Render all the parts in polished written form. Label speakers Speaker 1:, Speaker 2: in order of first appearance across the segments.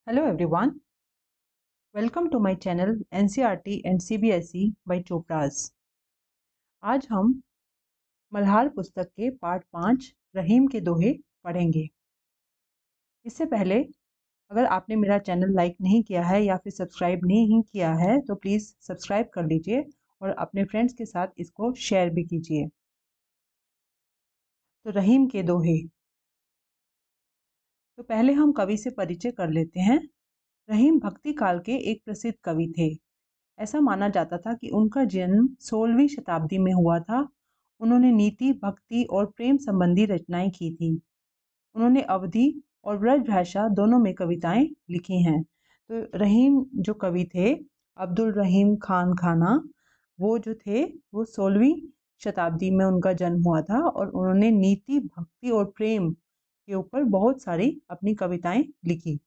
Speaker 1: Hello everyone, welcome to my channel NCERT and CBSE by Chopra's. आज हम मल्हार पुस्तक के पाठ 5 रहीम के दोहे पढ़ेंगे। इससे पहले अगर आपने मेरा चैनल लाइक नहीं किया है या फिर सब्सक्राइब नहीं किया है तो प्लीज़ सब्सक्राइब कर लीजिए और अपने फ्रेंड्स के साथ इसको शेयर भी कीजिए। तो रहीम के दोहे, तो पहले हम कवि से परिचय कर लेते हैं। रहीम भक्ति काल के एक प्रसिद्ध कवि थे। ऐसा माना जाता था कि उनका जन्म 16वीं शताब्दी में हुआ था। उन्होंने नीति, भक्ति और प्रेम संबंधी रचनाएं की थी। उन्होंने अवधी और ब्रज भाषा दोनों में कविताएं लिखी हैं। तो रहीम जो कवि थे, अब्दुल रहीम खान खाना, वो जो थे वो 16वीं शताब्दी में उनका जन्म हुआ था और उन्होंने नीति, भक्ति और प्रेम के ऊपर बहुत सारी अपनी कविताएं लिखी।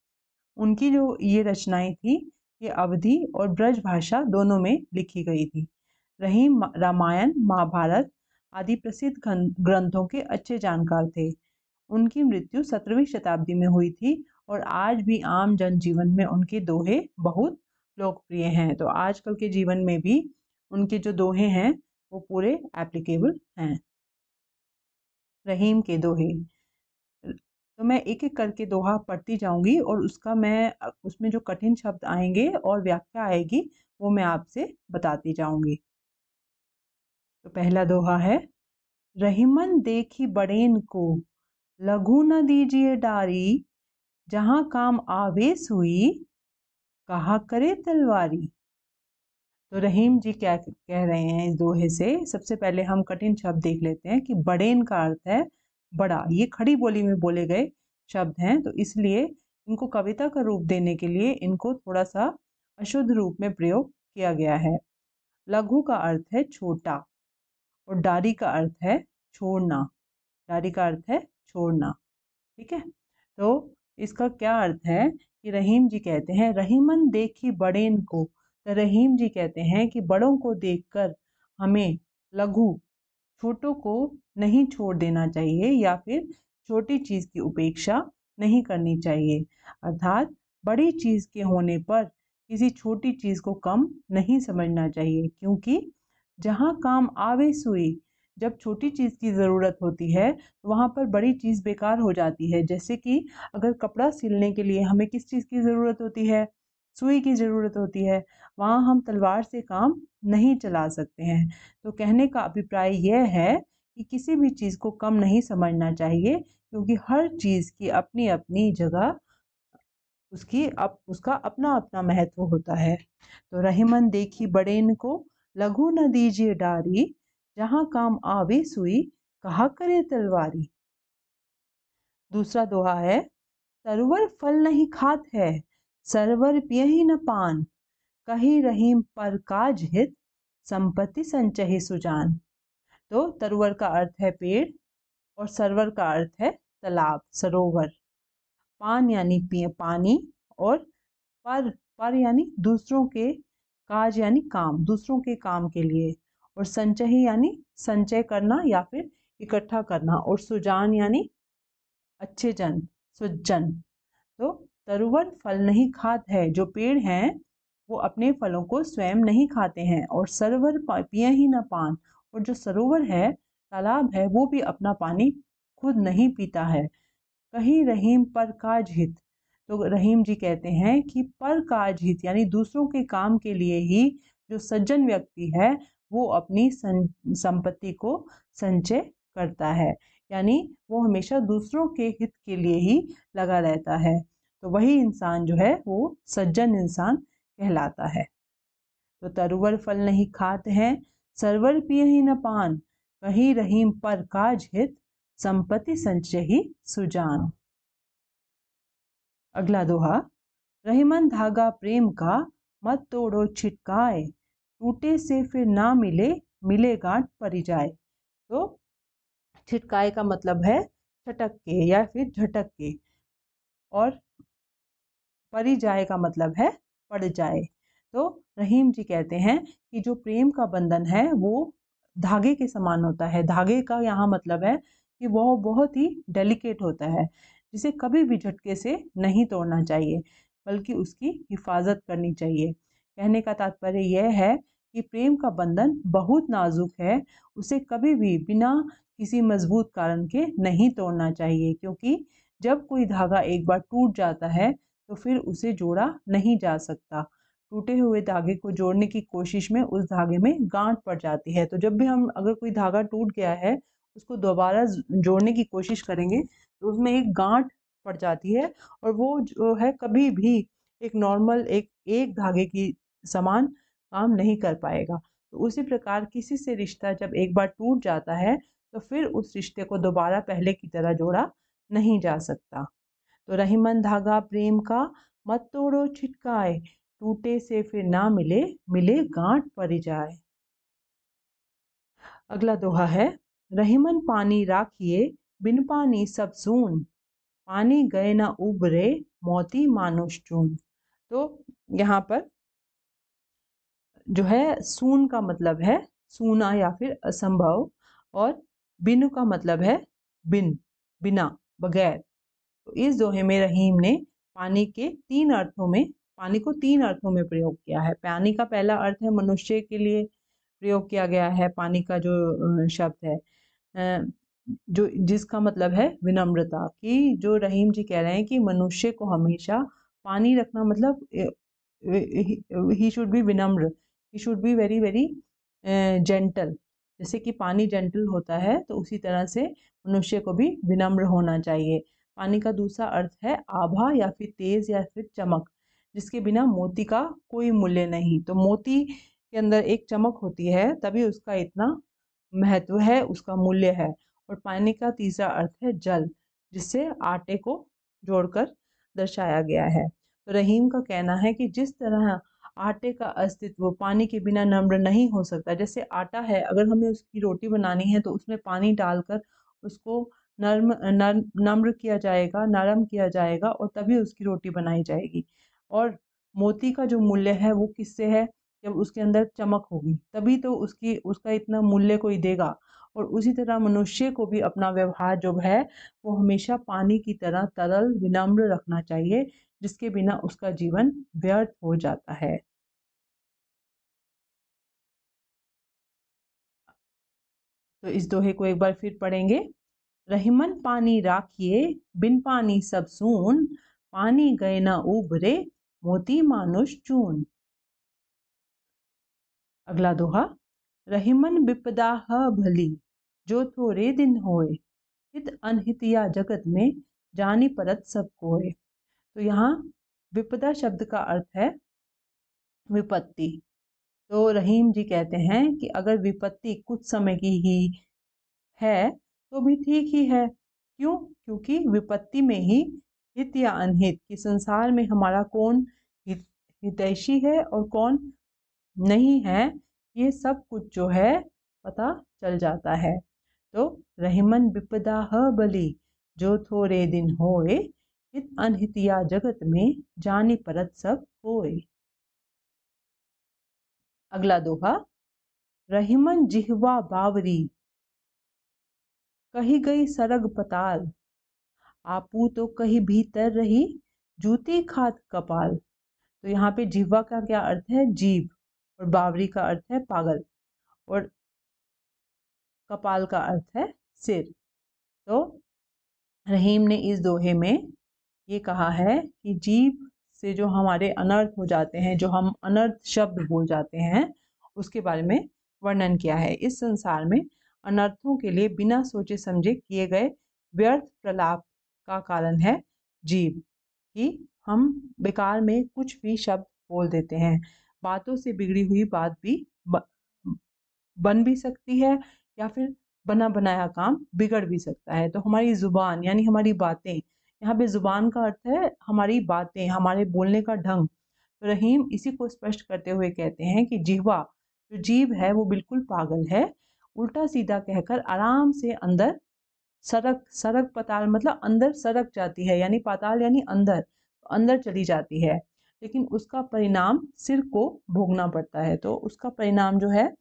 Speaker 1: उनकी जो ये रचनाएं थी ये अवधी और ब्रज भाषा दोनों में लिखी गई थी। रहीम रामायण, महाभारत आदि प्रसिद्ध ग्रंथों के अच्छे जानकार थे। उनकी मृत्यु 17वीं शताब्दी में हुई थी और आज भी आम जनजीवन में उनके दोहे बहुत लोकप्रिय हैं। तो आजकल के जीवन में भी उनके जो दोहे हैं वो पूरे एप्लीकेबल हैं। रहीम के दोहे, तो मैं एक एक करके दोहा पढ़ती जाऊंगी और उसमें जो कठिन शब्द आएंगे और व्याख्या आएगी वो मैं आपसे बताती जाऊंगी। तो पहला दोहा है, रहीमन देखी बड़ेन को, लघु न दीजिए डारी, जहां काम आवे सुई, कहा करे तलवारी। तो रहीम जी क्या कह रहे हैं इस दोहे से? सबसे पहले हम कठिन शब्द देख लेते हैं कि बड़ेन का अर्थ है बड़ा। ये खड़ी बोली में बोले गए शब्द हैं, तो इसलिए इनको कविता का रूप देने के लिए इनको थोड़ा सा अशुद्ध रूप में प्रयोग किया गया है। लघु का अर्थ है छोटा और डारी का अर्थ है छोड़ना। डारी का अर्थ है छोड़ना, ठीक है। तो इसका क्या अर्थ है कि रहीम जी कहते हैं, रहीमन देखी बड़ेन को। तो रहीम जी कहते हैं कि बड़ों को देखकर हमें लघु, छोटों को नहीं छोड़ देना चाहिए या फिर छोटी चीज़ की उपेक्षा नहीं करनी चाहिए। अर्थात बड़ी चीज़ के होने पर किसी छोटी चीज़ को कम नहीं समझना चाहिए, क्योंकि जहाँ काम आवे सुई, जब छोटी चीज़ की ज़रूरत होती है तो वहाँ पर बड़ी चीज़ बेकार हो जाती है। जैसे कि अगर कपड़ा सिलने के लिए हमें किस चीज़ की ज़रूरत होती है? सुई की ज़रूरत होती है। वहाँ हम तलवार से काम नहीं चला सकते हैं। तो कहने का अभिप्राय यह है कि किसी भी चीज़ को कम नहीं समझना चाहिए, क्योंकि हर चीज़ की अपनी अपनी जगह उसका अपना अपना महत्व होता है। तो रहीमन देखी बड़ेन को, लघु न दीजिए डारी, जहाँ काम आवे सुई, कहा करे तलवारी। दूसरा दोहा है, सरवर फल नहीं खात है, सरवर पियहि न पान, कही रहीम पर काज हित, संपत्ति संचहि सुजान। तो तरवर का अर्थ है पेड़ और सरवर का अर्थ है तालाब, सरोवर। पान यानी पानी और पर यानी दूसरों के, काज यानी काम, दूसरों के काम के लिए, और संचय यानी संचय करना या फिर इकट्ठा करना, और सुजान यानी अच्छे जन, सुजन। तो तरुवर फल नहीं खात है, जो पेड़ हैं वो अपने फलों को स्वयं नहीं खाते हैं, और सरोवर पिए ही न पान, और जो सरोवर है, तालाब है, वो भी अपना पानी खुद नहीं पीता है। कहीं रहीम पर काज हित, तो रहीम जी कहते हैं कि पर काज हित यानी दूसरों के काम के लिए ही जो सज्जन व्यक्ति है वो अपनी संपत्ति को संचय करता है, यानी वो हमेशा दूसरों के हित के लिए ही लगा रहता है। तो वही इंसान जो है वो सज्जन इंसान कहलाता है। तो तरुवर फल नहीं खात हैं, सरवर पिए ही न पान, कहीं रहीम पर काज हित, संपत्ति संचय ही सुजान। अगला दोहा, रहीमन धागा प्रेम का, मत तोड़ो छिटकाए, टूटे से फिर ना मिले, मिले गांठ परी जाए। तो छिटकाए का मतलब है छटक के या फिर झटक के, और परी जाए का मतलब है पड़ जाए। तो रहीम जी कहते हैं कि जो प्रेम का बंधन है वो धागे के समान होता है। धागे का यहाँ मतलब है कि वह बहुत ही डेलिकेट होता है, जिसे कभी भी झटके से नहीं तोड़ना चाहिए। बल्कि उसकी हिफाजत करनी चाहिए। कहने का तात्पर्य यह है कि प्रेम का बंधन बहुत नाजुक है, उसे कभी भी बिना किसी मजबूत कारण के नहीं तोड़ना चाहिए, क्योंकि जब कोई धागा एक बार टूट जाता है तो फिर उसे जोड़ा नहीं जा सकता। टूटे हुए धागे को जोड़ने की कोशिश में उस धागे में गांठ पड़ जाती है। तो जब भी हम अगर कोई धागा टूट गया है उसको दोबारा जोड़ने की कोशिश करेंगे तो उसमें एक गांठ पड़ जाती है, और वो जो है कभी भी एक नॉर्मल एक एक धागे की समान काम नहीं कर पाएगा। तो उसी प्रकार किसी से रिश्ता जब एक बार टूट जाता है तो फिर उस रिश्ते को दोबारा पहले की तरह जोड़ा नहीं जा सकता। तो रहीमन धागा प्रेम का, मत तोड़ो छिटकाए, टूटे से फिर ना मिले, मिले गांठ पड़ जाए। अगला दोहा है, रहीमन पानी राखिए, बिन पानी सब सून, पानी गए ना उबरे, मोती मानुष चून। तो यहाँ पर जो है सून का मतलब है सूना या फिर असंभव, और बिन का मतलब है बिन, बिना, बगैर। तो इस दोहे में रहीम ने पानी के तीन अर्थों में पानी को तीन अर्थों में प्रयोग किया है। पानी का पहला अर्थ है मनुष्य के लिए प्रयोग किया गया है पानी का जो शब्द है, जो जिसका मतलब है विनम्रता, कि जो रहीम जी कह रहे हैं कि मनुष्य को हमेशा पानी रखना मतलब ही शुड बी विनम्र, he should be very very gentle. जैसे कि पानी जेंटल होता है तो उसी तरह से मनुष्य को भी विनम्र होना चाहिए। पानी का दूसरा अर्थ है आभा या फिर तेज या फिर चमक, जिसके बिना मोती का कोई मूल्य नहीं। तो मोती के अंदर एक चमक होती है तभी उसका इतना महत्व है, उसका मूल्य है। और पानी का तीसरा अर्थ है जल, जिससे आटे को जोड़कर दर्शाया गया है। तो रहीम का कहना है कि जिस तरह आटे का अस्तित्व पानी के बिना नम्र नहीं हो सकता, जैसे आटा है अगर हमें उसकी रोटी बनानी है तो उसमें पानी डालकर उसको नम्र किया जाएगा, नरम किया जाएगा और तभी उसकी रोटी बनाई जाएगी। और मोती का जो मूल्य है वो किससे है, जब उसके अंदर चमक होगी तभी तो उसका इतना मूल्य कोई देगा। और उसी तरह मनुष्य को भी अपना व्यवहार जो है वो हमेशा पानी की तरह तरल विनम्र रखना चाहिए, जिसके बिना उसका जीवन व्यर्थ हो जाता है। तो इस दोहे को एक बार फिर पढ़ेंगे। रहीमन पानी राखिए, बिन पानी सब सून, पानी गए न उबरे, मोती मानुष चून। अगला दोहा, रहीमन विपदा ह भली, जो थोड़े दिन होए, हित अनहित या जगत में, जानी परत सब कोय। तो यहाँ विपदा शब्द का अर्थ है विपत्ति। तो रहीम जी कहते हैं कि अगर विपत्ति कुछ समय की ही है तो भी ठीक ही है। क्यों? क्योंकि विपत्ति में ही हित या अनहित कि संसार में हमारा कौन हितैषी है और कौन नहीं है, ये सब कुछ जो है पता चल जाता है। तो रहीमन विपदा ह बली, जो थोड़े दिन होए, हित अनहित या जगत में, जानी परत सब कोय। अगला दोहा, रहीमन जिह्वा बावरी, कही गई सरग पताल, आपू तो कहीं भीतर रही, जूती खात कपाल। तो यहाँ पे जिह्वा का क्या अर्थ है, जीभ, और बावरी का अर्थ है पागल, और कपाल का अर्थ है सिर। तो रहीम ने इस दोहे में ये कहा है कि जीभ से जो हमारे अनर्थ हो जाते हैं, जो हम अनर्थ शब्द बोल जाते हैं, उसके बारे में वर्णन किया है। इस संसार में अनर्थों के लिए बिना सोचे समझे किए गए व्यर्थ प्रलाप का कारण है जीभ, कि हम बेकार में कुछ भी शब्द बोल देते हैं। बातों से बिगड़ी हुई बात भी बन भी सकती है, या फिर बना बनाया काम बिगड़ भी सकता है। तो हमारी जुबान यानी हमारी बातें, यहाँ पे जुबान का अर्थ है हमारी बातें, हमारे बोलने का ढंग। तो रहीम इसी को स्पष्ट करते हुए कहते हैं कि जिह्वा, जो जीभ है वो बिल्कुल पागल है, उल्टा सीधा कहकर आराम से अंदर सरक सरक पताल मतलब अंदर सरक जाती है, यानी पाताल यानी अंदर, अंदर चली जाती है, लेकिन उसका परिणाम सिर को भोगना पड़ता है। तो उसका परिणाम जो है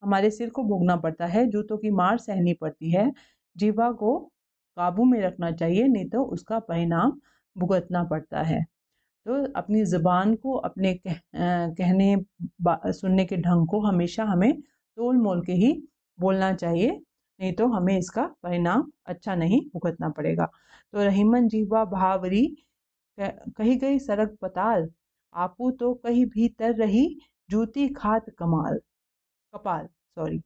Speaker 1: हमारे सिर को भोगना पड़ता है, जूतों की मार सहनी पड़ती है। जीवा को काबू में रखना चाहिए, नहीं तो उसका परिणाम भुगतना पड़ता है। तो अपनी ज़ुबान को, अपने कहने सुनने के ढंग को हमेशा हमें तोल मोल के ही बोलना चाहिए, नहीं तो हमें इसका परिणाम अच्छा नहीं भुगतना पड़ेगा। तो रहीमन जीवा भावरी कही गई सड़क पताल, आपू तो कहीं भीतर रही जूती खात कमाल कपाल सॉरी।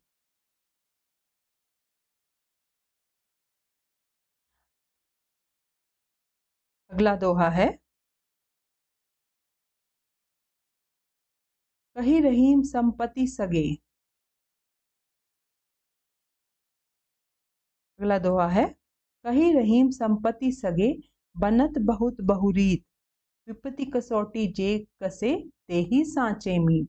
Speaker 1: अगला दोहा है, कही रहीम संपत्ति सगे। अगला दोहा है, कही रहीम संपत्ति सगे, बनत बहुत बहुरीत, विपत्ति कसौटी जे कसे, ते ही सांचे मीत।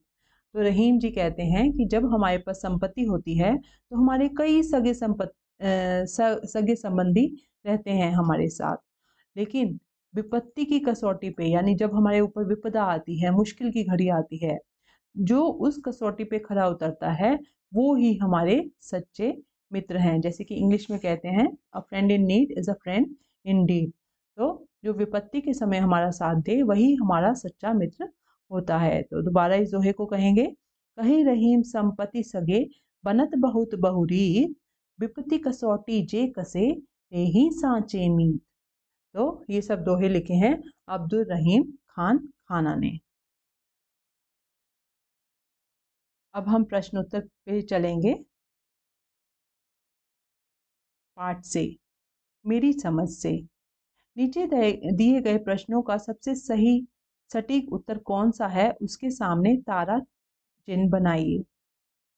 Speaker 1: तो रहीम जी कहते हैं कि जब हमारे पास संपत्ति होती है तो हमारे कई सगे संबंधी रहते हैं हमारे साथ, लेकिन विपत्ति की कसौटी पे, यानी जब हमारे ऊपर विपदा आती है, मुश्किल की घड़ी आती है, जो उस कसौटी पे खरा उतरता है वो ही हमारे सच्चे मित्र हैं। जैसे कि इंग्लिश में कहते हैं, a friend in need is a friend indeed. तो जो विपत्ति के समय हमारा साथ दे वही हमारा सच्चा मित्र होता है। तो दोबारा इस दोहे को कहेंगे, कहीं रहीम संपत्ति सगे, बनत बहुत बहुरीत, विपत्ति कसौटी जे कसे, ते ही सांचे मीत। तो ये सब दोहे लिखे हैं अब्दुल रहीम खान खाना ने। अब हम प्रश्नोत्तर पे चलेंगे पाठ से, मेरी समझ से। नीचे दिए गए प्रश्नों का सबसे सही सटीक उत्तर कौन सा है, उसके सामने तारा चिन्ह बनाइए।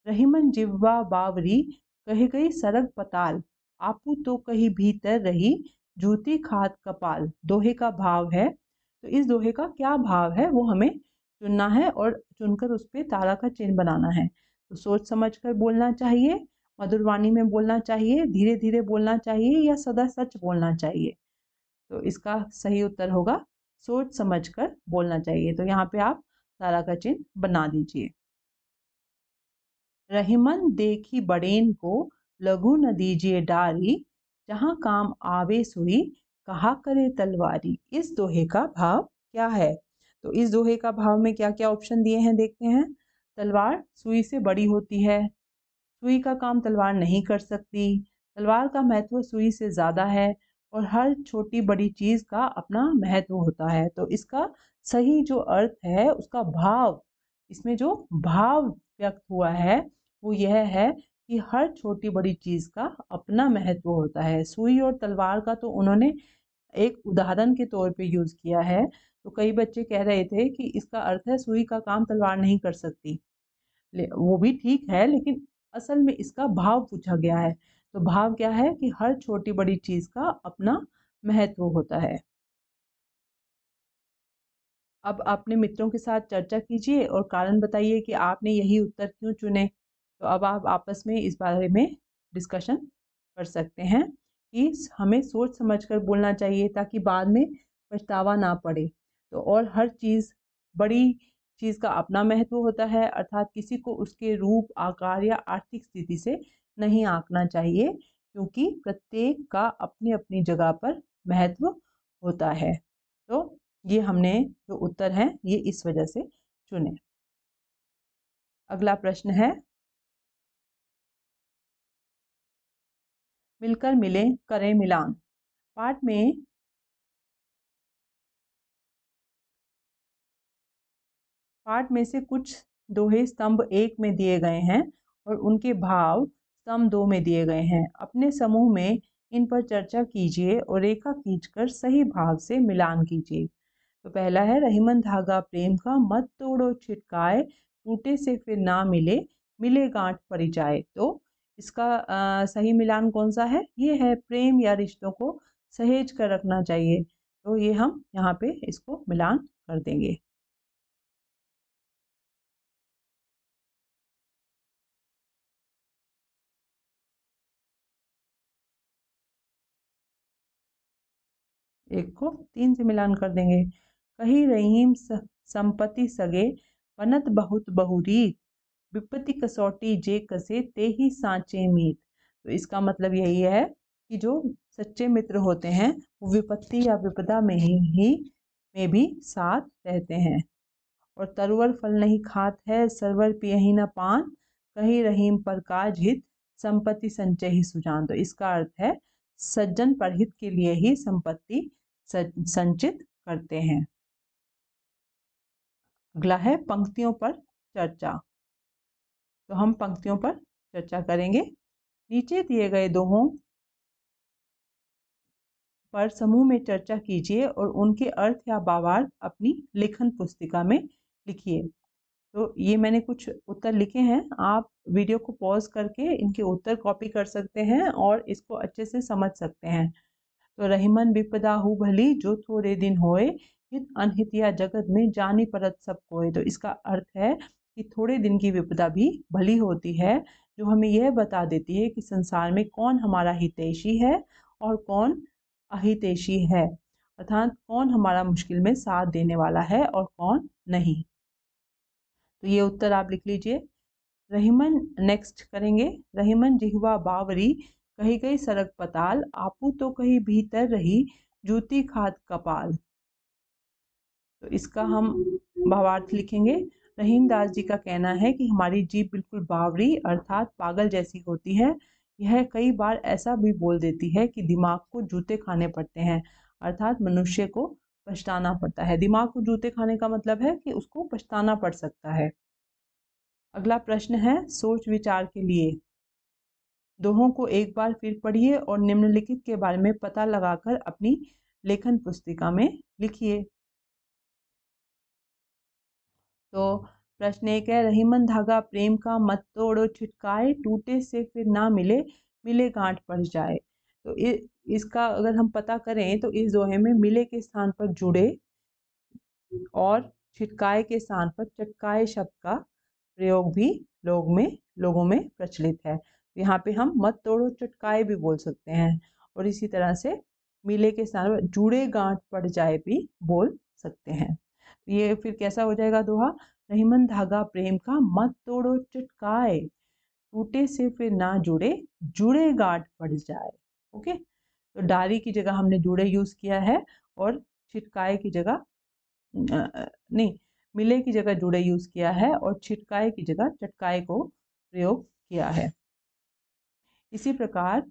Speaker 1: रहीमन जिह्वा बावरी, कही गई सरग पताल, आपू तो कहीं भीतर रही जूती खात कपाल। दोहे का भाव है, तो इस दोहे का क्या भाव है वो हमें चुनना है और चुनकर उस पर तारा का चिन्ह बनाना है। तो सोच समझ कर बोलना चाहिए, मधुर वाणी में बोलना चाहिए, धीरे धीरे बोलना चाहिए, या सदा सच बोलना चाहिए। तो इसका सही उत्तर होगा सोच समझ कर बोलना चाहिए। तो यहाँ पे आप तारा का चिन्ह बना दीजिए। रहीमन देखी बड़ेन को, लघु न दीजिए डारी, जहाँ काम आवे सुई, कहा करे तलवारी। इस दोहे का भाव क्या है? तो इस दोहे का भाव में क्या क्या ऑप्शन दिए हैं देखते हैं। तलवार सुई से बड़ी होती है, सुई का काम तलवार नहीं कर सकती, तलवार का महत्व सुई से ज़्यादा है, और हर छोटी बड़ी चीज़ का अपना महत्व होता है। तो इसका सही जो अर्थ है, उसका भाव, इसमें जो भाव व्यक्त हुआ है वो यह है कि हर छोटी बड़ी चीज़ का अपना महत्व होता है। सुई और तलवार का तो उन्होंने एक उदाहरण के तौर पे यूज़ किया है। तो कई बच्चे कह रहे थे कि इसका अर्थ है सुई का काम तलवार नहीं कर सकती, वो भी ठीक है, लेकिन असल में इसका भाव पूछा गया है। तो भाव क्या है कि हर छोटी बड़ी चीज़ का अपना महत्व होता है। अब अपने मित्रों के साथ चर्चा कीजिए और कारण बताइए कि आपने यही उत्तर क्यों चुने। तो अब आप आपस में इस बारे में डिस्कशन कर सकते हैं कि हमें सोच समझ कर बोलना चाहिए ताकि बाद में पछतावा ना पड़े। तो और हर चीज़, बड़ी चीज़ का अपना महत्व होता है, अर्थात किसी को उसके रूप, आकार या आर्थिक स्थिति से नहीं आंकना चाहिए, क्योंकि प्रत्येक का अपनी अपनी जगह पर महत्व होता है। तो ये हमने जो उत्तर हैं ये इस वजह से चुने। अगला प्रश्न है, मिलकर मिलें करें मिलान। पाठ में से कुछ दोहे स्तंभ 1 में दिए गए हैं और उनके भाव स्तंभ 2 में दिए गए हैं। अपने समूह में इन पर चर्चा कीजिए और रेखा खींचकर सही भाव से मिलान कीजिए। तो पहला है, रहीमन धागा प्रेम का, मत तोड़ो छिटकाए, टूटे से फिर ना मिले, मिले गांठ परी जाए। तो इसका सही मिलान कौन सा है? ये है, प्रेम या रिश्तों को सहेज कर रखना चाहिए। तो ये हम यहाँ पे इसको मिलान कर देंगे। एक को 3 से मिलान कर देंगे। कही रहीम संपत्ति सगे, बनत बहुत बहुरीत, विपत्ति कसौटी जे कसे, ते ही सांचे मीत। तो इसका मतलब यही है कि जो सच्चे मित्र होते हैं वो विपत्ति या विपदा में ही में भी साथ रहते हैं। और तरुवर फल नहीं खात है, सरवर पियहि न पान, कही रहीम पर काज हित, संपत्ति संचय ही सुजान। तो इसका अर्थ है सज्जन परहित के लिए ही संपत्ति संचित करते हैं। अगला है पंक्तियों पर चर्चा। तो हम पंक्तियों पर चर्चा करेंगे। नीचे दिए गए दोहों पर समूह में चर्चा कीजिए और उनके अर्थ या भावार्थ अपनी लेखन पुस्तिका में लिखिए। तो ये मैंने कुछ उत्तर लिखे हैं, आप वीडियो को पॉज करके इनके उत्तर कॉपी कर सकते हैं और इसको अच्छे से समझ सकते हैं। तो रहीमन विपदा हु भली, जो थोड़े दिन होए, हित अनहित या जगत में जानी परत सब कोय। तो इसका अर्थ है कि थोड़े दिन की विपदा भी भली होती है, जो हमें यह बता देती है कि संसार में कौन हमारा हितैषी है और कौन अहितैषी है, अर्थात कौन हमारा मुश्किल में साथ देने वाला है और कौन नहीं। तो ये उत्तर आप लिख लीजिए। रहीमन नेक्स्ट करेंगे। रहीमन जिह्वा बावरी, कही गई सड़क पताल, आपू तो कहीं भीतर रही, जूती खाद कपाल। तो इसका हम भावार्थ लिखेंगे। रहीम दास जी का कहना है कि हमारी जीभ बिल्कुल बावरी अर्थात पागल जैसी होती है। यह कई बार ऐसा भी बोल देती है कि दिमाग को जूते खाने पड़ते हैं, अर्थात मनुष्य को पछताना पड़ता है। दिमाग को जूते खाने का मतलब है कि उसको पछताना पड़ सकता है। अगला प्रश्न है सोच विचार के लिए। दोहों को एक बार फिर पढ़िए और निम्नलिखित के बारे में पता लगाकर अपनी लेखन पुस्तिका में लिखिए। तो प्रश्न एक है, रहीमन धागा प्रेम का मत तोड़ो छिटकाए, टूटे से फिर ना मिले, मिले गांठ पड़ जाए। तो इसका अगर हम पता करें तो इस दोहे में मिले के स्थान पर जुड़े और छिटकाए के स्थान पर चटकाए शब्द का प्रयोग भी लोगों में प्रचलित है। यहाँ पे हम मत तोड़ो चटकाए भी बोल सकते हैं और इसी तरह से मिले के स्थान पर जुड़े गांठ पड़ जाए भी बोल सकते हैं। ये फिर कैसा हो जाएगा दोहा, रहीमन धागा प्रेम का मत तोड़ो चटकाए, टूटे से फिर ना जुड़े, जुड़े गांठ पड़ जाए। ओके, तो डारी की जगह हमने जुड़े यूज किया है और छिटकाए की जगह नहीं, मिले की जगह जुड़े यूज किया है और छिटकाए की जगह चटकाए को प्रयोग किया है। इसी प्रकार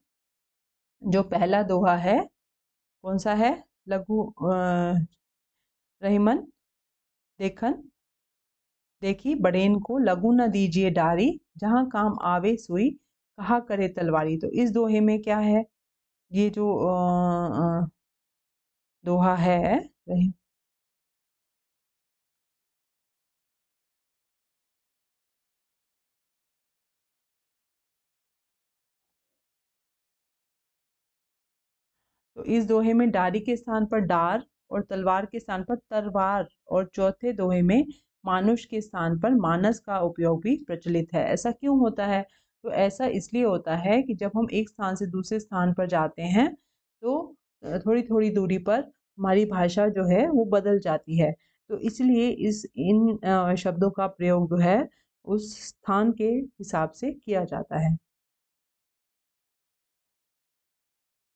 Speaker 1: जो पहला दोहा है कौन सा है, लघु रहीमन देखन देखी बड़ेन को, लघु न दीजिए डारी, जहां काम आवे सुई, कहा करे तलवारी। तो इस दोहे में क्या है, ये जो दोहा है तो इस दोहे में डारी के स्थान पर डार और तलवार के स्थान पर तरवार और चौथे दोहे में मानुष के स्थान पर मानस का उपयोग भी प्रचलित है। ऐसा क्यों होता है, तो ऐसा इसलिए होता है कि जब हम एक स्थान से दूसरे स्थान पर जाते हैं तो थोड़ी थोड़ी दूरी पर हमारी भाषा जो है वो बदल जाती है। तो इसलिए इन शब्दों का प्रयोग जो है उस स्थान के हिसाब से किया जाता है।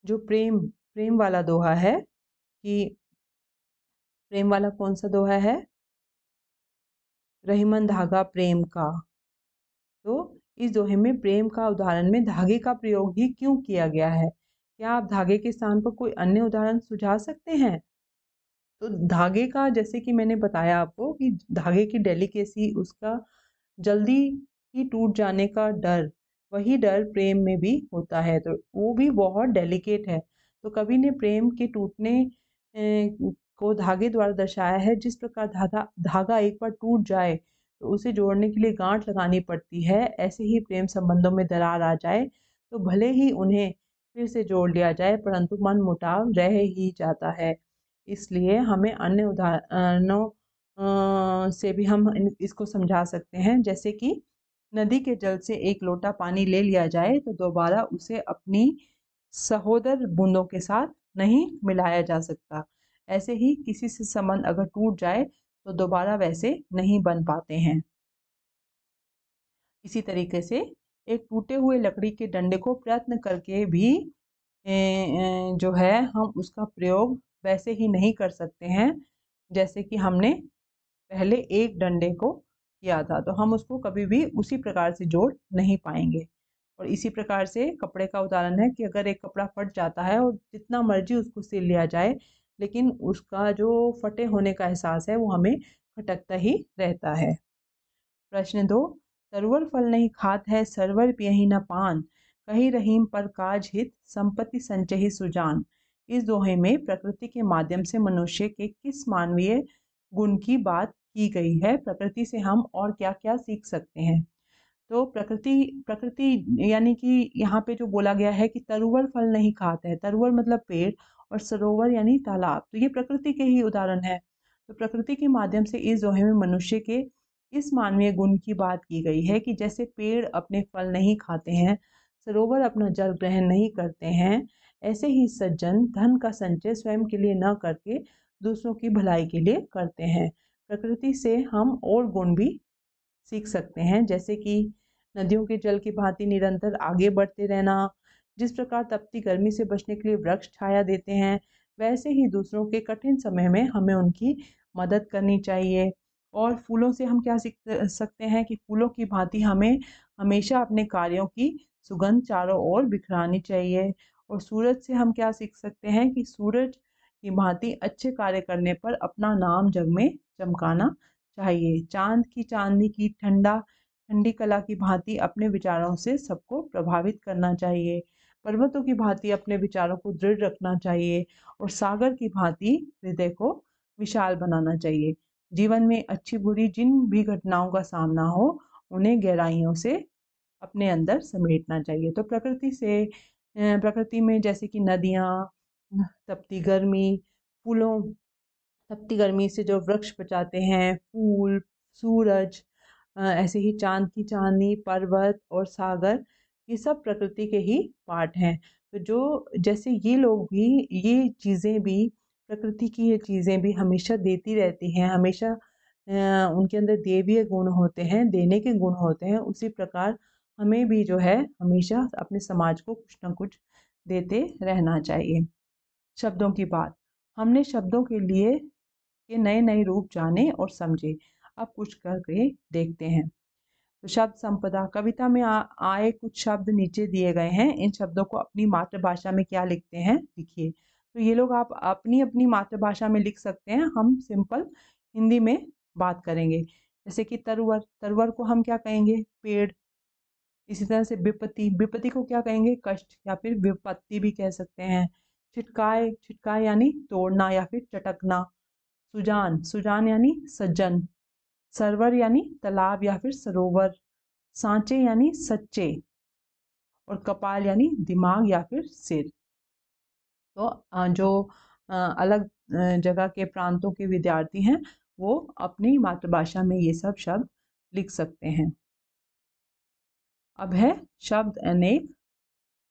Speaker 1: जो प्रेम प्रेम वाला दोहा है कि प्रेम वाला कौन सा दोहा है, रहीमन धागा प्रेम का। तो इस दोहे में प्रेम का उदाहरण में धागे का प्रयोग ही क्यों किया गया है, क्या आप धागे के स्थान पर कोई अन्य उदाहरण सुझा सकते हैं। तो धागे का जैसे कि मैंने बताया आपको कि धागे की डेलिकेसी, उसका जल्दी ही टूट जाने का डर, वही डर प्रेम में भी होता है, तो वो भी बहुत डेलिकेट है। तो कवि ने प्रेम के टूटने को धागे द्वारा दर्शाया है। जिस प्रकार धागा धागा एक बार टूट जाए तो उसे जोड़ने के लिए गांठ लगानी पड़ती है, ऐसे ही प्रेम संबंधों में दरार आ जाए तो भले ही उन्हें फिर से जोड़ लिया जाए परंतु मन मुटाव रह ही जाता है। इसलिए हमें अन्य उदाहरणों से भी हम इसको समझा सकते हैं, जैसे कि नदी के जल से एक लोटा पानी ले लिया जाए तो दोबारा उसे अपनी सहोदर बूंदों के साथ नहीं मिलाया जा सकता। ऐसे ही किसी से संबंध अगर टूट जाए तो दोबारा वैसे नहीं बन पाते हैं। इसी तरीके से एक टूटे हुए लकड़ी के डंडे को प्रयत्न करके भी जो है हम उसका प्रयोग वैसे ही नहीं कर सकते हैं जैसे कि हमने पहले एक डंडे को किया था, तो हम उसको कभी भी उसी प्रकार से जोड़ नहीं पाएंगे। और इसी प्रकार से कपड़े का उदाहरण है कि अगर एक कपड़ा फट जाता है और जितना मर्जी उसको सिल लिया जाए, लेकिन उसका जो फटे होने का एहसास है वो हमें खटकता ही रहता है। प्रश्न 2, तरुवर फल नहीं खात है सरवर पियहि न पान, कही रहीम पर काज हित संपत्ति संचहि सुजान। इस दोहे में प्रकृति के माध्यम से मनुष्य के किस मानवीय गुण की बात की गई है? प्रकृति से हम और क्या क्या सीख सकते हैं? तो प्रकृति प्रकृति यानी कि यहाँ पे जो बोला गया है कि तरुवर फल नहीं खाता है, तरुवर मतलब पेड़, और सरोवर यानी तालाब, तो ये प्रकृति के ही उदाहरण है। तो प्रकृति के माध्यम से इस दोहे में मनुष्य के इस मानवीय गुण की बात की गई है कि जैसे पेड़ अपने फल नहीं खाते हैं, सरोवर अपना जल ग्रहण नहीं करते हैं, ऐसे ही सज्जन धन का संचय स्वयं के लिए न करके दूसरों की भलाई के लिए करते हैं। प्रकृति से हम और गुण भी सीख सकते हैं, जैसे कि नदियों के जल की भांति निरंतर आगे बढ़ते रहना। जिस प्रकार तपती गर्मी से बचने के लिए वृक्ष छाया देते हैं, वैसे ही दूसरों के कठिन समय में हमें उनकी मदद करनी चाहिए। और फूलों से हम क्या सीख सकते हैं कि फूलों की भांति हमें हमेशा अपने कार्यों की सुगंध चारों ओर बिखरानी चाहिए। और सूरज से हम क्या सीख सकते हैं कि सूरज की भांति अच्छे कार्य करने पर अपना नाम जग में चमकाना चाहिए। चांद की चांदनी की ठंडी कला की भांति अपने विचारों से सबको प्रभावित करना चाहिए। पर्वतों की भांति अपने विचारों को दृढ़ रखना चाहिए और सागर की भांति हृदय को विशाल बनाना चाहिए। जीवन में अच्छी बुरी जिन भी घटनाओं का सामना हो, उन्हें गहराइयों से अपने अंदर समेटना चाहिए। तो प्रकृति में जैसे कि नदियाँ, तपती गर्मी, फूलों तपती गर्मी से जो वृक्ष बचाते हैं, फूल, सूरज, ऐसे ही चांद की चांदनी, पर्वत और सागर, ये सब प्रकृति के ही पार्ट हैं। तो जो जैसे ये लोग भी, ये चीज़ें भी, प्रकृति की ये चीज़ें भी हमेशा देती रहती हैं, हमेशा उनके अंदर देवीय गुण होते हैं, देने के गुण होते हैं। उसी प्रकार हमें भी जो है हमेशा अपने समाज को कुछ ना कुछ देते रहना चाहिए। शब्दों की बात, हमने शब्दों के लिए के नए नए रूप जाने और समझे। अब कुछ करके देखते हैं। तो शब्द संपदा, कविता में आए कुछ शब्द नीचे दिए गए हैं। इन शब्दों को अपनी मातृभाषा में क्या लिखते हैं, लिखिए। तो ये लोग आप अपनी अपनी मातृभाषा में लिख सकते हैं, हम सिंपल हिंदी में बात करेंगे। जैसे कि तरुवर, तरुवर को हम क्या कहेंगे, पेड़। इसी तरह से विपत्ति, विपत्ति को क्या कहेंगे, कष्ट या फिर विपत्ति भी कह सकते हैं। छिटकाए, छिटकाए यानी तोड़ना या फिर चटकना। सुजान, सुजान यानी सज्जन। सरवर यानी तालाब या फिर सरोवर। सांचे यानी सच्चे। और कपाल यानी दिमाग या फिर सिर। तो जो अलग जगह के प्रांतों के विद्यार्थी हैं, वो अपनी मातृभाषा में ये सब शब्द लिख सकते हैं। अब है शब्द अनेक।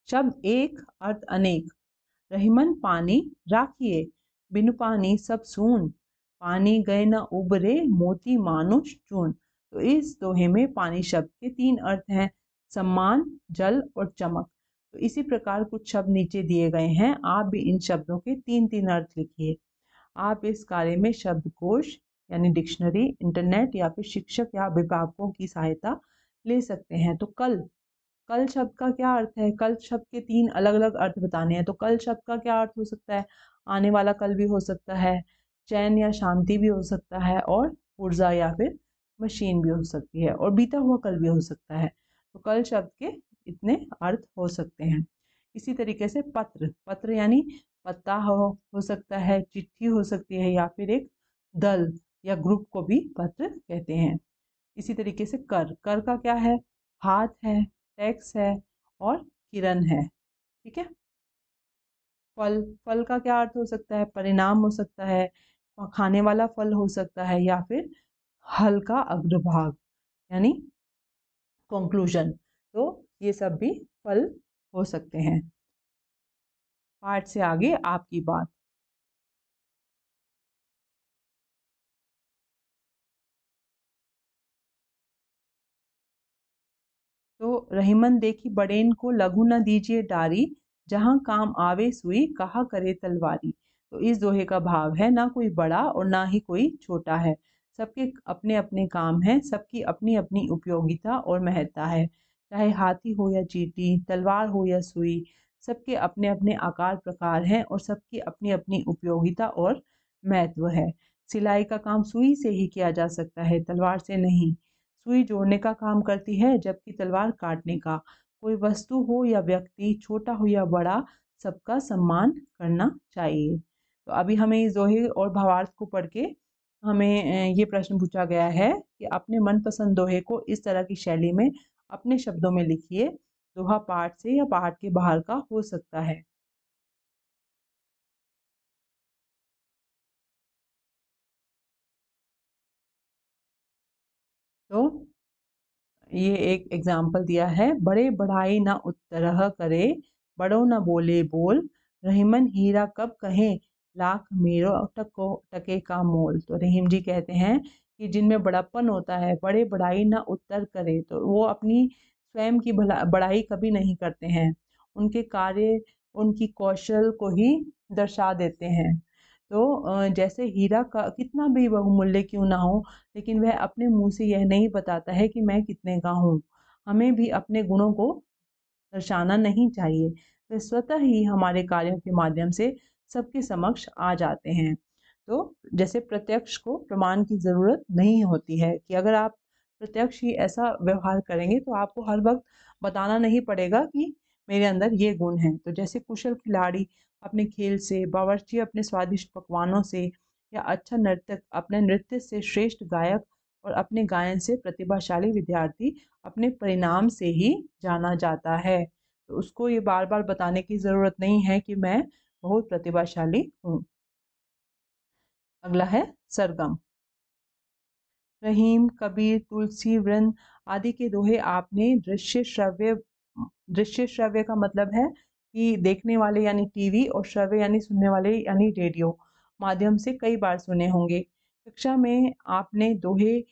Speaker 1: शब्द एक, अर्थ अनेक। रहीमन पानी राखिए, बिनु पानी सब सून, पानी गए न उबरे मोती मानुष चून। तो इस दोहे में पानी शब्द के तीन अर्थ हैं, सम्मान, जल और चमक। तो इसी प्रकार कुछ शब्द नीचे दिए गए हैं, आप भी इन शब्दों के तीन तीन अर्थ लिखिए। आप इस कार्य में शब्दकोश यानी डिक्शनरी, इंटरनेट या फिर शिक्षक या अभिभावकों की सहायता ले सकते हैं। तो कल, कल शब्द का क्या अर्थ है? कल शब्द के तीन अलग अलग अर्थ बताने हैं। तो कल शब्द का क्या अर्थ हो सकता है? आने वाला कल भी हो सकता है, चैन या शांति भी हो सकता है, और ऊर्जा या फिर मशीन भी हो सकती है, और बीता हुआ कल भी हो सकता है। तो कल शब्द के इतने अर्थ हो सकते हैं। इसी तरीके से पत्र, पत्र यानी पत्ता हो सकता है, चिट्ठी हो सकती है, या फिर एक दल या ग्रुप को भी पत्र कहते हैं। इसी तरीके से कर, कर का क्या है? हाथ है, टैक्स है, और किरण है। ठीक है। फल, फल का क्या अर्थ हो सकता है? परिणाम हो सकता है, खाने वाला फल हो सकता है, या फिर हल का अग्रभाग यानी कंक्लूजन। तो ये सब भी फल हो सकते हैं। पाठ से आगे आपकी बात। तो रहीमन देखी बड़ेन को लघु न दीजिए डारी, जहाँ काम आवे सुई कहा करे तलवारी। तो इस दोहे का भाव है, ना कोई बड़ा और ना ही कोई छोटा है, सबके अपने अपने काम हैं, सबकी अपनी अपनी उपयोगिता और महत्ता है। चाहे हाथी हो या चींटी, तलवार हो या सुई, सबके अपने अपने आकार प्रकार हैं और सबकी अपनी अपनी उपयोगिता और महत्व है। सिलाई का काम सुई से ही किया जा सकता है, तलवार से नहीं। सुई जोड़ने का काम करती है, जबकि तलवार काटने का। कोई वस्तु हो या व्यक्ति, छोटा हो या बड़ा, सबका सम्मान करना चाहिए। तो अभी हमें इस दोहे और भावार्थ को पढ़ के हमें ये प्रश्न पूछा गया है कि अपने मनपसंद दोहे को इस तरह की शैली में अपने शब्दों में लिखिए। दोहा पाठ से या पाठ के बाहर का हो सकता है। तो ये एक एग्जाम्पल दिया है। बड़े बढ़ाई ना उत्तरह करे, बड़ो न बोले बोल, रहीमन हीरा कब कहें, लाख मेरो टको टके का मोल। तो रहीम जी कहते हैं कि जिनमें बड़प्पन होता है, बड़े बढ़ाई ना उत्तर करे, तो वो अपनी स्वयं की बढ़ाई कभी नहीं करते हैं, उनके कार्य उनकी कौशल को ही दर्शा देते हैं। तो जैसे हीरा का कितना भी बहुमूल्य क्यों ना हो, लेकिन वह अपने मुंह से यह नहीं बताता है कि मैं कितने का हूँ। हमें भी अपने गुणों को दर्शाना नहीं चाहिए, वे स्वतः ही हमारे कार्यों के माध्यम से सबके समक्ष आ जाते हैं। तो जैसे प्रत्यक्ष को प्रमाण की ज़रूरत नहीं होती है, कि अगर आप प्रत्यक्ष ही ऐसा व्यवहार करेंगे तो आपको हर वक्त बताना नहीं पड़ेगा कि मेरे अंदर ये गुण हैं। तो जैसे कुशल खिलाड़ी अपने खेल से, बावर्ची अपने स्वादिष्ट पकवानों से, या अच्छा नर्तक अपने नृत्य से, श्रेष्ठ गायक और अपने गायन से, प्रतिभाशाली विद्यार्थी अपने परिणाम से ही जाना जाता है। तो उसको ये बार बार बताने की ज़रूरत नहीं है कि मैं बहुत प्रतिभाशाली हूँ। अगला है सरगम। रहीम, कबीर, तुलसी, वृंद आदि के दोहे आपने दृश्य श्रव्य का मतलब है कि देखने वाले यानी टीवी, और श्रव्य यानी सुनने वाले यानी रेडियो माध्यम से कई बार सुने होंगे। कक्षा में आपने दोहे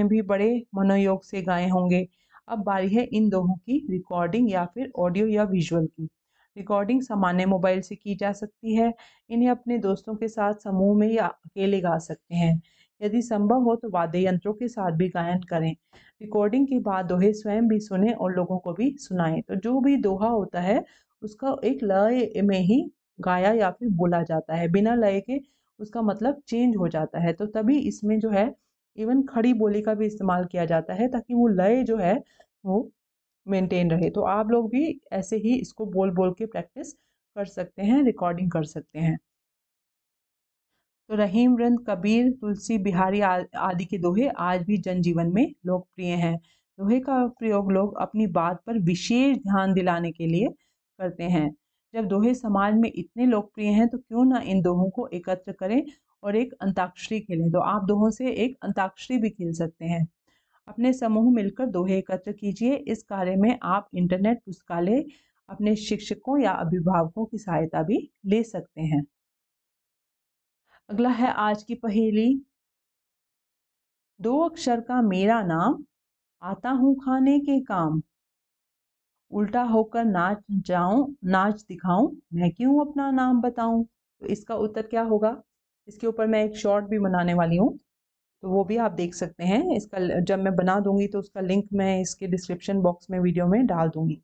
Speaker 1: भी बड़े मनोयोग से गाए होंगे। अब बारी है इन दोहों की रिकॉर्डिंग या फिर ऑडियो या विजुअल की। रिकॉर्डिंग सामान्य मोबाइल से की जा सकती है। इन्हें अपने दोस्तों के साथ समूह में या अकेले गा सकते हैं। यदि संभव हो तो वाद्य यंत्रों के साथ भी गायन करें। रिकॉर्डिंग के बाद दोहे स्वयं भी सुने और लोगों को भी सुनाएं। तो जो भी दोहा होता है उसका एक लय में ही गाया या फिर बोला जाता है, बिना लय के उसका मतलब चेंज हो जाता है। तो तभी इसमें जो है इवन खड़ी बोली का भी इस्तेमाल किया जाता है, ताकि वो लय जो है वो मेंटेन रहे। तो आप लोग भी ऐसे ही इसको बोल बोल के प्रैक्टिस कर सकते हैं, रिकॉर्डिंग कर सकते हैं। तो रहीम, रंद, कबीर, तुलसी, बिहारी आदि के दोहे आज भी जनजीवन में लोकप्रिय हैं। दोहे का प्रयोग लोग अपनी बात पर विशेष ध्यान दिलाने के लिए करते हैं। जब दोहे समाज में इतने लोकप्रिय हैं तो क्यों ना इन दोहों को एकत्र करें और एक अंताक्षरी खेलें। तो आप दोहों से एक अंताक्षरी भी खेल सकते हैं। अपने समूह मिलकर दोहे एकत्र कीजिए। इस कार्य में आप इंटरनेट पुस्तकालय, अपने शिक्षकों या अभिभावकों की सहायता भी ले सकते हैं। अगला है आज की पहेली। दो अक्षर का मेरा नाम, आता हूँ खाने के काम, उल्टा होकर नाच जाऊं, नाच दिखाऊं, मैं क्यों अपना नाम बताऊं। तो इसका उत्तर क्या होगा? इसके ऊपर मैं एक शॉर्ट भी बनाने वाली हूँ, तो वो भी आप देख सकते हैं। इसका जब मैं बना दूंगी तो उसका लिंक मैं इसके डिस्क्रिप्शन बॉक्स में वीडियो में डाल दूंगी।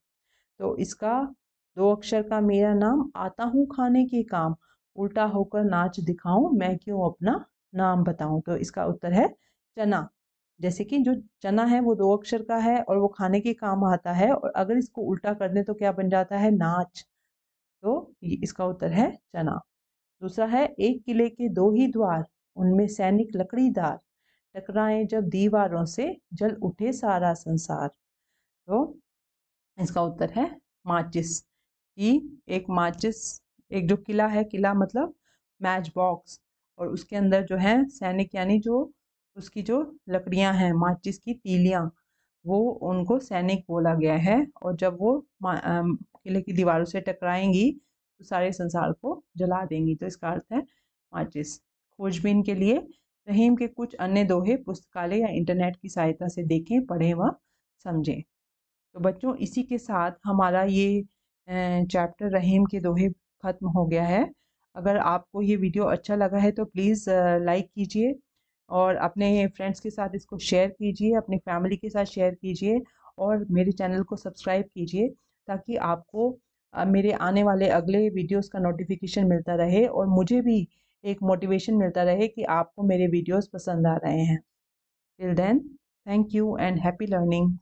Speaker 1: तो इसका दो अक्षर का मेरा नाम, आता हूँ खाने के काम, उल्टा होकर नाच दिखाऊं, मैं क्यों अपना नाम बताऊं। तो इसका उत्तर है चना। जैसे कि जो चना है वो दो अक्षर का है और वो खाने के काम आता है, और अगर इसको उल्टा कर दें तो क्या बन जाता है? नाच। तो इसका उत्तर है चना। दूसरा है, एक किले के दो ही द्वार, उनमें सैनिक लकड़ीदार, टकराए जब दीवारों से, जल उठे सारा संसार। तो इसका उत्तर है माचिस। कि एक माचिस, एक जो किला है, किला मतलब मैच बॉक्स, और उसके अंदर जो है सैनिक यानी जो उसकी जो लकड़ियां हैं, माचिस की तीलियां, वो उनको सैनिक बोला गया है। और जब वो किले की दीवारों से टकराएंगी तो सारे संसार को जला देंगी। तो इसका अर्थ है माचिस। खोजबीन के लिए रहीम के कुछ अन्य दोहे पुस्तकालय या इंटरनेट की सहायता से देखें, पढ़ें व समझें। तो बच्चों, इसी के साथ हमारा ये चैप्टर रहीम के दोहे ख़त्म हो गया है। अगर आपको ये वीडियो अच्छा लगा है तो प्लीज़ लाइक कीजिए और अपने फ्रेंड्स के साथ इसको शेयर कीजिए, अपनी फैमिली के साथ शेयर कीजिए और मेरे चैनल को सब्सक्राइब कीजिए ताकि आपको मेरे आने वाले अगले वीडियोस का नोटिफिकेशन मिलता रहे और मुझे भी एक मोटिवेशन मिलता रहे कि आपको मेरे वीडियोस पसंद आ रहे हैं। Till then, thank you and happy learning.